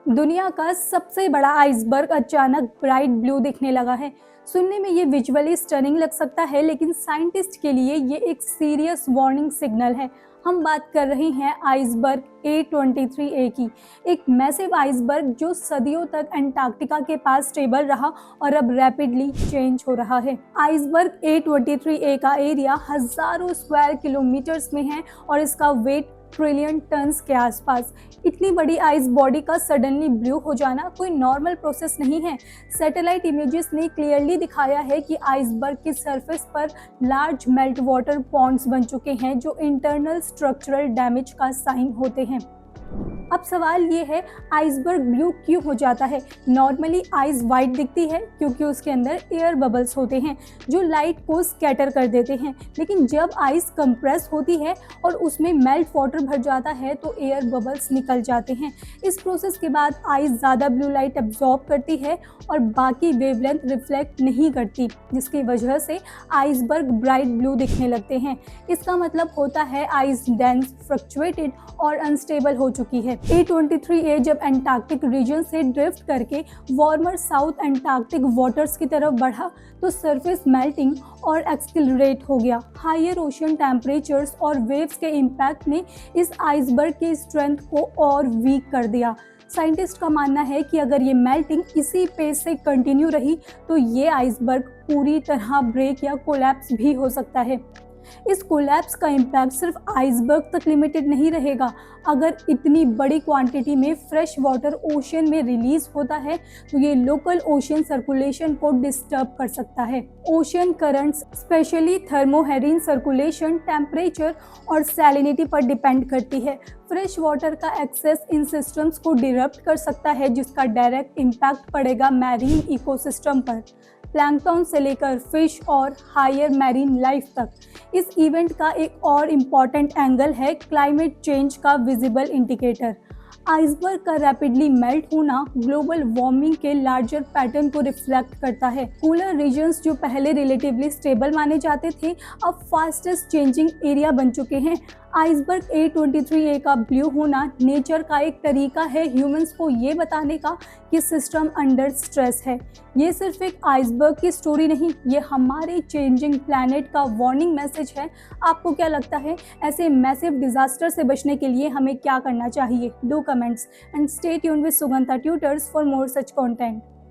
दुनिया का सबसे बड़ा आइसबर्ग अचानक ब्राइट ब्लू दिखने लगा है। सुनने में ये विजुअली स्टनिंग लग सकता है, लेकिन साइंटिस्ट के लिए ये एक सीरियस वार्निंग सिग्नल है। हम बात कर रहे हैं आइसबर्ग A23A की, एक मैसिव आइसबर्ग जो सदियों तक अंटार्कटिका के पास स्टेबल रहा और अब रैपिडली चेंज हो रहा है। आइसबर्ग A23A का एरिया हजारों स्क्वायर किलोमीटर्स में है और इसका वेट ट्रिलियन टन्स के आसपास। इतनी बड़ी आइस बॉडी का सडनली ब्लू हो जाना कोई नॉर्मल प्रोसेस नहीं है। सैटेलाइट इमेजेस ने क्लियरली दिखाया है कि आइसबर्ग की सरफेस पर लार्ज मेल्ट वाटर पॉन्ड्स बन चुके हैं, जो इंटरनल स्ट्रक्चरल डैमेज का साइन होते हैं। अब सवाल ये है, आइसबर्ग ब्लू क्यों हो जाता है? नॉर्मली आइस वाइट दिखती है क्योंकि उसके अंदर एयर बबल्स होते हैं जो लाइट को स्कैटर कर देते हैं, लेकिन जब आइस कंप्रेस होती है और उसमें मेल्ट वाटर भर जाता है तो एयर बबल्स निकल जाते हैं। इस प्रोसेस के बाद आइस ज़्यादा ब्लू लाइट एब्जॉर्ब करती है और बाकी वेवलेंथ रिफ्लेक्ट नहीं करती, जिसकी वजह से आइसबर्ग ब्राइट ब्लू दिखने लगते हैं। इसका मतलब होता है आइस डेंस, फ्लक्चुएटेड और अनस्टेबल हो चुकी है। A23A जब अंटार्कटिक रीजन से ड्रिफ्ट करके वार्मर साउथ अंटार्कटिक वाटर्स की तरफ बढ़ा तो सरफेस मेल्टिंग और एक्सेलरेट हो गया। हायर ओशन टेम्परेचर्स और वेव्स के इम्पैक्ट ने इस आइसबर्ग के स्ट्रेंथ को और वीक कर दिया। साइंटिस्ट का मानना है कि अगर ये मेल्टिंग इसी पेस से कंटिन्यू रही तो ये आइसबर्ग पूरी तरह ब्रेक या कोलैप्स भी हो सकता है। इस कोलैप्स का इम्पैक्ट सिर्फ आइसबर्ग तक लिमिटेड नहीं रहेगा। अगर इतनी बड़ी क्वांटिटी में फ्रेश वाटर ओशन में रिलीज होता है तो ये लोकल ओशन सर्कुलेशन को डिस्टर्ब कर सकता है। Ocean currents, specially thermohaline circulation, temperature और सैलिनिटी पर डिपेंड करती है। फ्रेश वाटर का एक्सेस इन सिस्टम्स को डिरप्ट कर सकता है, जिसका डायरेक्ट इम्पैक्ट पड़ेगा मैरीन इकोसिस्टम पर, प्लैंकटन से लेकर फिश और हायर मैरीन लाइफ तक। इस इवेंट का एक और इम्पॉर्टेंट एंगल है क्लाइमेट चेंज का विजिबल इंडिकेटर। आइसबर्ग का रैपिडली मेल्ट होना ग्लोबल वार्मिंग के लार्जर पैटर्न को रिफ्लेक्ट करता है। कूलर रीजन्स जो पहले रिलेटिवली स्टेबल माने जाते थे, अब फास्टेस्ट चेंजिंग एरिया बन चुके हैं। आइसबर्ग A23A का ब्लू होना नेचर का एक तरीका है ह्यूमंस को ये बताने का कि सिस्टम अंडर स्ट्रेस है। ये सिर्फ एक आइसबर्ग की स्टोरी नहीं, ये हमारे चेंजिंग प्लैनेट का वार्निंग मैसेज है। आपको क्या लगता है, ऐसे मैसिव डिजास्टर से बचने के लिए हमें क्या करना चाहिए? Do comments and stay tuned with Sugandha tutors for more such content.